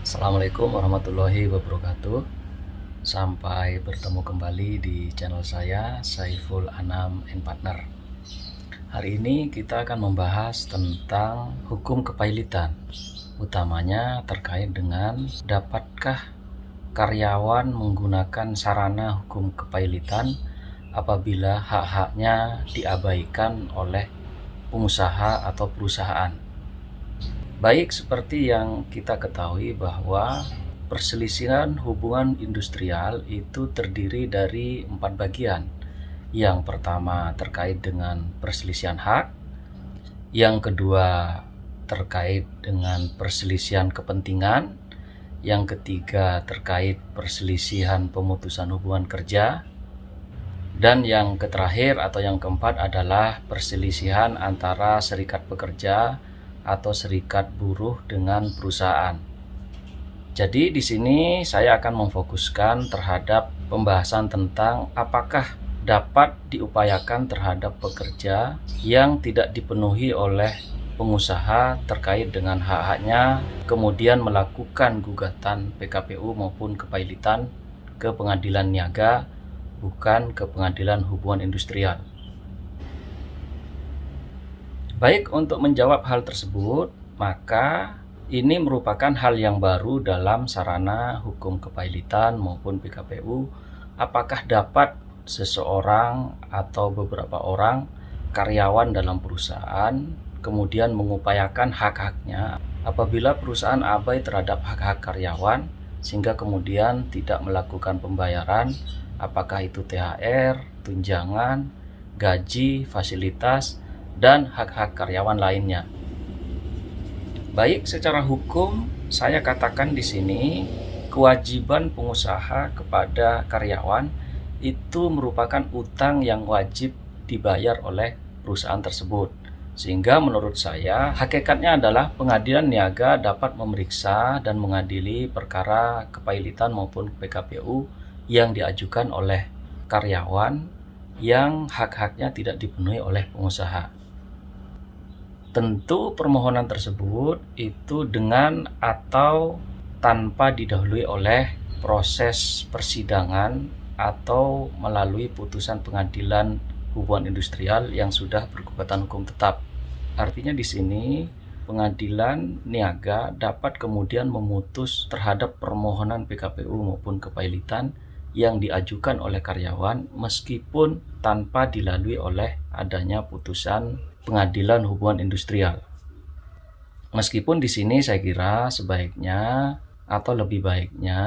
Assalamualaikum warahmatullahi wabarakatuh. Sampai bertemu kembali di channel saya, Saiful Anam and Partner. Hari ini kita akan membahas tentang hukum kepailitan, utamanya terkait dengan dapatkah karyawan menggunakan sarana hukum kepailitan apabila hak-haknya diabaikan oleh pengusaha atau perusahaan. Baik, seperti yang kita ketahui bahwa perselisihan hubungan industrial itu terdiri dari 4 bagian. Yang pertama terkait dengan perselisihan hak, yang kedua terkait dengan perselisihan kepentingan, yang ketiga terkait perselisihan pemutusan hubungan kerja, dan yang terakhir atau yang keempat adalah perselisihan antara serikat pekerja atau serikat buruh dengan perusahaan. Jadi di sini saya akan memfokuskan terhadap pembahasan tentang apakah dapat diupayakan terhadap pekerja yang tidak dipenuhi oleh pengusaha terkait dengan hak-haknya, kemudian melakukan gugatan PKPU maupun kepailitan ke pengadilan niaga, bukan ke pengadilan hubungan industrial. Baik, untuk menjawab hal tersebut, maka ini merupakan hal yang baru dalam sarana hukum kepailitan maupun PKPU. Apakah dapat seseorang atau beberapa orang karyawan dalam perusahaan kemudian mengupayakan hak-haknya apabila perusahaan abai terhadap hak-hak karyawan sehingga kemudian tidak melakukan pembayaran, apakah itu THR, tunjangan, gaji, fasilitas, dan hak-hak karyawan lainnya. Baik, secara hukum saya katakan di sini kewajiban pengusaha kepada karyawan itu merupakan utang yang wajib dibayar oleh perusahaan tersebut. Sehingga menurut saya hakikatnya adalah pengadilan niaga dapat memeriksa dan mengadili perkara kepailitan maupun PKPU yang diajukan oleh karyawan yang hak-haknya tidak dipenuhi oleh pengusaha. Tentu permohonan tersebut itu dengan atau tanpa didahului oleh proses persidangan atau melalui putusan pengadilan hubungan industrial yang sudah berkekuatan hukum tetap. Artinya di sini pengadilan niaga dapat kemudian memutus terhadap permohonan PKPU maupun kepailitan yang diajukan oleh karyawan meskipun tanpa dilalui oleh adanya putusan pengadilan hubungan industrial. Meskipun di sini saya kira sebaiknya atau lebih baiknya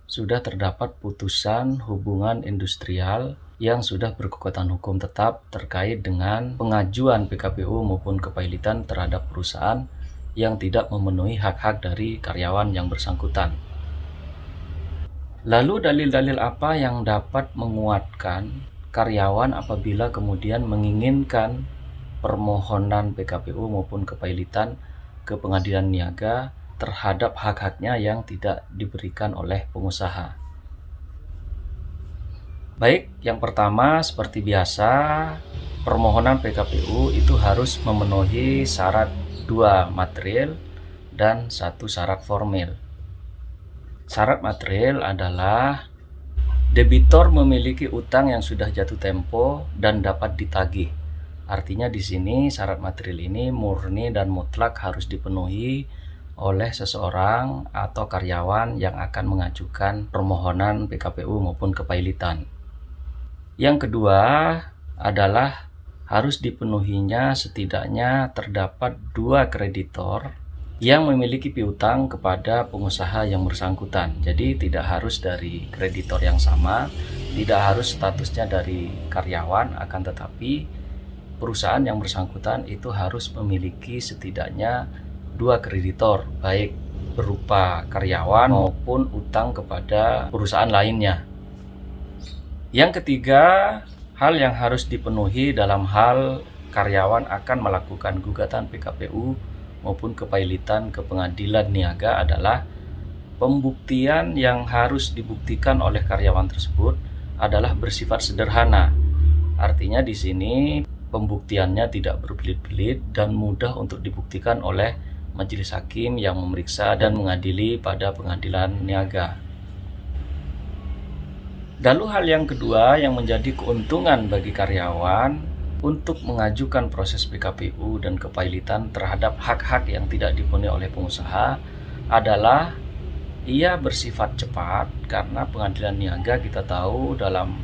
sudah terdapat putusan hubungan industrial yang sudah berkekuatan hukum tetap terkait dengan pengajuan PKPU maupun kepailitan terhadap perusahaan yang tidak memenuhi hak-hak dari karyawan yang bersangkutan. Lalu dalil-dalil apa yang dapat menguatkan karyawan apabila kemudian menginginkan permohonan PKPU maupun kepailitan ke pengadilan niaga terhadap hak-haknya yang tidak diberikan oleh pengusaha? Baik, yang pertama seperti biasa, permohonan PKPU itu harus memenuhi syarat 2 material dan 1 syarat formil. Syarat material adalah debitor memiliki utang yang sudah jatuh tempo dan dapat ditagih. Artinya di sini syarat material ini murni dan mutlak harus dipenuhi oleh seseorang atau karyawan yang akan mengajukan permohonan PKPU maupun kepailitan. Yang kedua adalah harus dipenuhinya setidaknya terdapat 2 kreditor yang memiliki piutang kepada pengusaha yang bersangkutan. Jadi tidak harus dari kreditor yang sama, tidak harus statusnya dari karyawan, akan tetapi perusahaan yang bersangkutan itu harus memiliki setidaknya 2 kreditor, baik berupa karyawan maupun utang kepada perusahaan lainnya. Yang ketiga, hal yang harus dipenuhi dalam hal karyawan akan melakukan gugatan PKPU maupun kepailitan ke pengadilan niaga adalah pembuktian yang harus dibuktikan oleh karyawan tersebut adalah bersifat sederhana. Artinya di sini pembuktiannya tidak berbelit-belit dan mudah untuk dibuktikan oleh majelis hakim yang memeriksa dan mengadili pada pengadilan niaga. Lalu hal yang kedua yang menjadi keuntungan bagi karyawan untuk mengajukan proses PKPU dan kepailitan terhadap hak-hak yang tidak dipenuhi oleh pengusaha adalah ia bersifat cepat, karena pengadilan niaga kita tahu dalam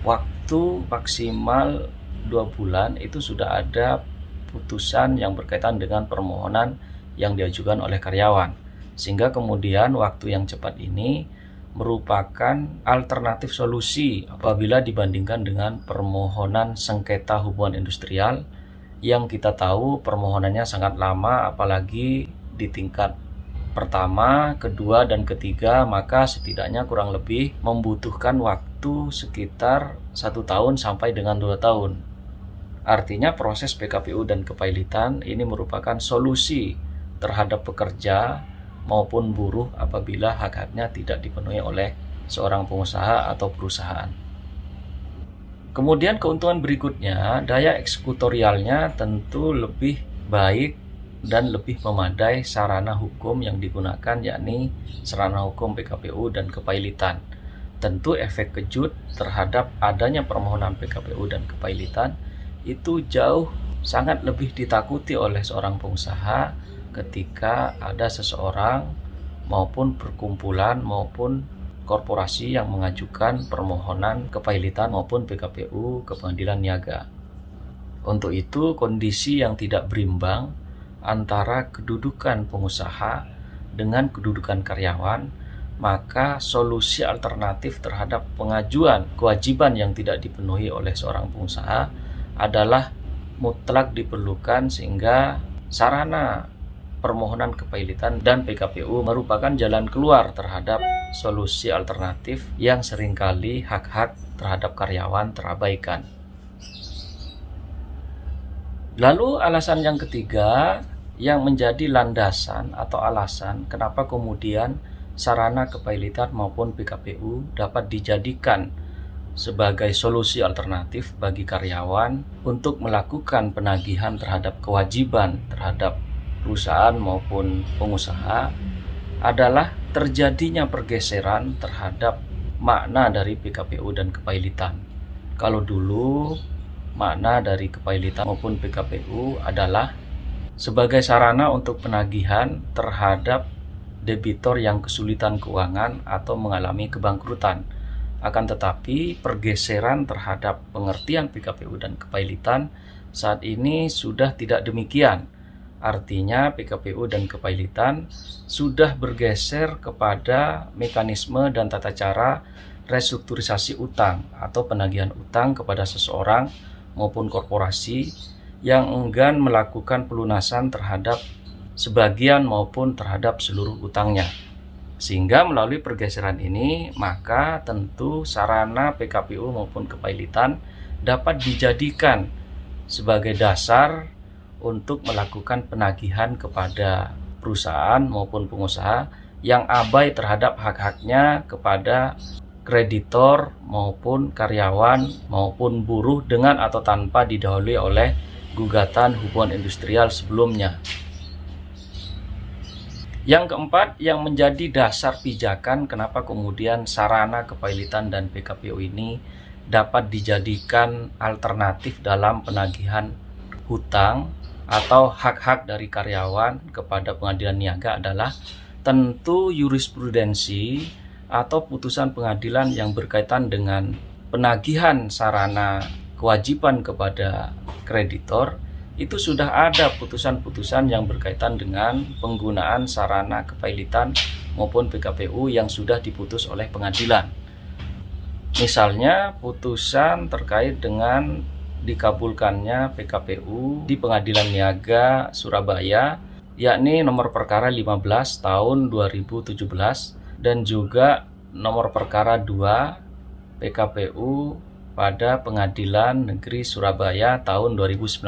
waktu maksimal 2 bulan itu sudah ada putusan yang berkaitan dengan permohonan yang diajukan oleh karyawan, sehingga kemudian waktu yang cepat ini merupakan alternatif solusi apabila dibandingkan dengan permohonan sengketa hubungan industrial yang kita tahu permohonannya sangat lama, apalagi di tingkat pertama, kedua, dan ketiga, maka setidaknya kurang lebih membutuhkan waktu sekitar 1 tahun sampai dengan 2 tahun. Artinya proses PKPU dan kepailitan ini merupakan solusi terhadap pekerja maupun buruh apabila hak-haknya tidak dipenuhi oleh seorang pengusaha atau perusahaan. Kemudian keuntungan berikutnya, daya eksekutorialnya tentu lebih baik dan lebih memadai sarana hukum yang digunakan, yakni sarana hukum PKPU dan kepailitan. Tentu efek kejut terhadap adanya permohonan PKPU dan kepailitan itu jauh sangat lebih ditakuti oleh seorang pengusaha ketika ada seseorang maupun perkumpulan maupun korporasi yang mengajukan permohonan kepailitan maupun PKPU ke pengadilan niaga. Untuk itu, kondisi yang tidak berimbang antara kedudukan pengusaha dengan kedudukan karyawan, maka solusi alternatif terhadap pengajuan kewajiban yang tidak dipenuhi oleh seorang pengusaha adalah mutlak diperlukan, sehingga sarana permohonan kepailitan dan PKPU merupakan jalan keluar terhadap solusi alternatif yang seringkali hak-hak terhadap karyawan terabaikan. Lalu alasan yang ketiga yang menjadi landasan atau alasan kenapa kemudian sarana kepailitan maupun PKPU dapat dijadikan sebagai solusi alternatif bagi karyawan untuk melakukan penagihan terhadap kewajiban terhadap perusahaan maupun pengusaha adalah terjadinya pergeseran terhadap makna dari PKPU dan kepailitan. Kalau dulu makna dari kepailitan maupun PKPU adalah sebagai sarana untuk penagihan terhadap debitor yang kesulitan keuangan atau mengalami kebangkrutan. Akan tetapi pergeseran terhadap pengertian PKPU dan kepailitan saat ini sudah tidak demikian. Artinya PKPU dan kepailitan sudah bergeser kepada mekanisme dan tata cara restrukturisasi utang atau penagihan utang kepada seseorang maupun korporasi yang enggan melakukan pelunasan terhadap sebagian maupun terhadap seluruh utangnya. Sehingga melalui pergeseran ini, maka tentu sarana PKPU maupun kepailitan dapat dijadikan sebagai dasar untuk melakukan penagihan kepada perusahaan maupun pengusaha yang abai terhadap hak-haknya kepada kreditor maupun karyawan maupun buruh dengan atau tanpa didahului oleh gugatan hubungan industrial sebelumnya. Yang keempat, yang menjadi dasar pijakan kenapa kemudian sarana kepailitan dan PKPU ini dapat dijadikan alternatif dalam penagihan hutang atau hak-hak dari karyawan kepada pengadilan niaga adalah tentu jurisprudensi atau putusan pengadilan yang berkaitan dengan penagihan sarana kewajiban kepada kreditor. Itu sudah ada putusan-putusan yang berkaitan dengan penggunaan sarana kepailitan maupun PKPU yang sudah diputus oleh pengadilan. Misalnya putusan terkait dengan dikabulkannya PKPU di Pengadilan Niaga Surabaya, yakni nomor perkara 15 tahun 2017 dan juga nomor perkara 2 PKPU pada Pengadilan Negeri Surabaya tahun 2019.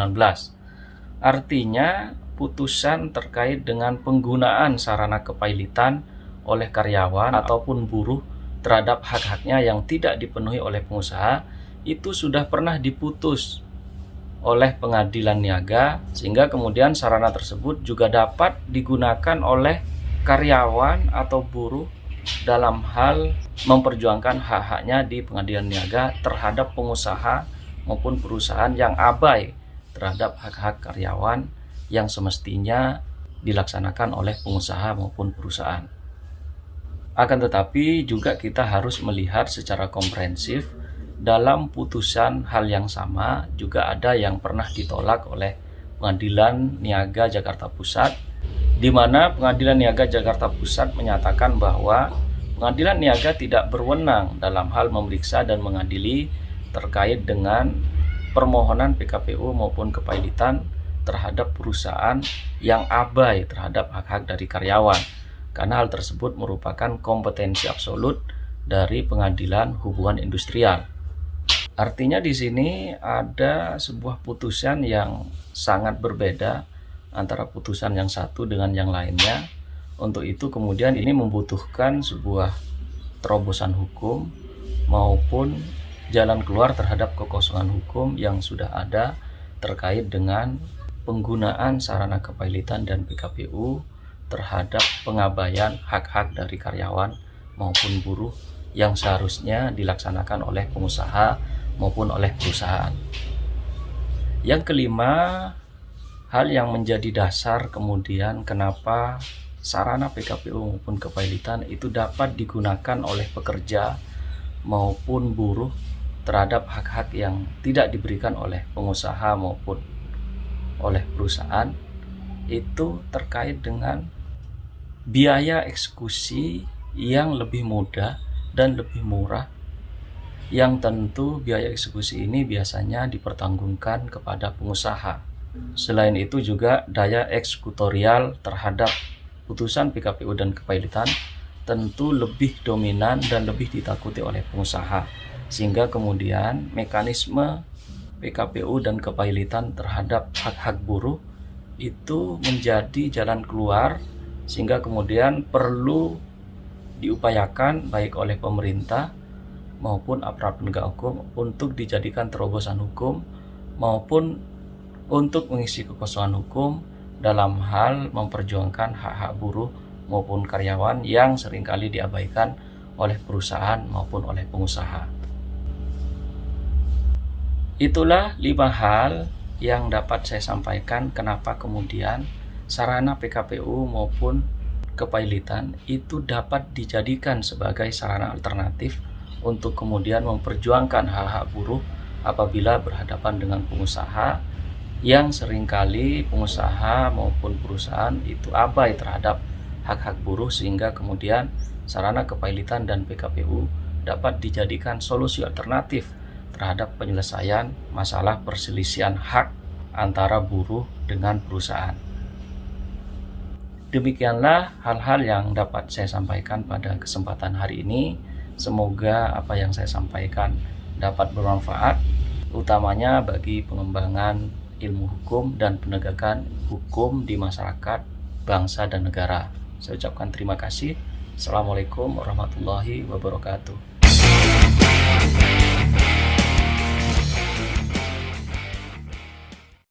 Artinya putusan terkait dengan penggunaan sarana kepailitan oleh karyawan ataupun buruh terhadap hak-haknya yang tidak dipenuhi oleh pengusaha itu sudah pernah diputus oleh pengadilan niaga, sehingga kemudian sarana tersebut juga dapat digunakan oleh karyawan atau buruh dalam hal memperjuangkan hak-haknya di pengadilan niaga terhadap pengusaha maupun perusahaan yang abai terhadap hak-hak karyawan yang semestinya dilaksanakan oleh pengusaha maupun perusahaan. Akan tetapi juga kita harus melihat secara komprehensif dalam putusan hal yang sama juga ada yang pernah ditolak oleh Pengadilan Niaga Jakarta Pusat, di mana Pengadilan Niaga Jakarta Pusat menyatakan bahwa Pengadilan Niaga tidak berwenang dalam hal memeriksa dan mengadili terkait dengan permohonan PKPU maupun kepailitan terhadap perusahaan yang abai terhadap hak-hak dari karyawan, karena hal tersebut merupakan kompetensi absolut dari Pengadilan Hubungan Industrial. Artinya di sini ada sebuah putusan yang sangat berbeda antara putusan yang satu dengan yang lainnya. Untuk itu kemudian ini membutuhkan sebuah terobosan hukum maupun jalan keluar terhadap kekosongan hukum yang sudah ada terkait dengan penggunaan sarana kepailitan dan PKPU terhadap pengabaian hak-hak dari karyawan maupun buruh yang seharusnya dilaksanakan oleh pengusaha maupun oleh perusahaan. Yang kelima, hal yang menjadi dasar kemudian kenapa sarana PKPU maupun kepailitan itu dapat digunakan oleh pekerja maupun buruh terhadap hak-hak yang tidak diberikan oleh pengusaha maupun oleh perusahaan, itu terkait dengan biaya eksekusi yang lebih mudah dan lebih murah, yang tentu biaya eksekusi ini biasanya dipertanggungkan kepada pengusaha. Selain itu juga daya eksekutorial terhadap putusan PKPU dan kepailitan tentu lebih dominan dan lebih ditakuti oleh pengusaha, sehingga kemudian mekanisme PKPU dan kepailitan terhadap hak-hak buruh itu menjadi jalan keluar, sehingga kemudian perlu diupayakan baik oleh pemerintah maupun aparat penegak hukum untuk dijadikan terobosan hukum maupun untuk mengisi kekosongan hukum dalam hal memperjuangkan hak-hak buruh maupun karyawan yang seringkali diabaikan oleh perusahaan maupun oleh pengusaha. Itulah 5 hal yang dapat saya sampaikan kenapa kemudian sarana PKPU maupun kepailitan itu dapat dijadikan sebagai sarana alternatif untuk kemudian memperjuangkan hak-hak buruh apabila berhadapan dengan pengusaha yang seringkali pengusaha maupun perusahaan itu abai terhadap hak-hak buruh, sehingga kemudian sarana kepailitan dan PKPU dapat dijadikan solusi alternatif terhadap penyelesaian masalah perselisihan hak antara buruh dengan perusahaan. Demikianlah hal-hal yang dapat saya sampaikan pada kesempatan hari ini. Semoga apa yang saya sampaikan dapat bermanfaat, utamanya bagi pengembangan ilmu hukum dan penegakan hukum di masyarakat, bangsa, dan negara. Saya ucapkan terima kasih. Assalamualaikum warahmatullahi wabarakatuh.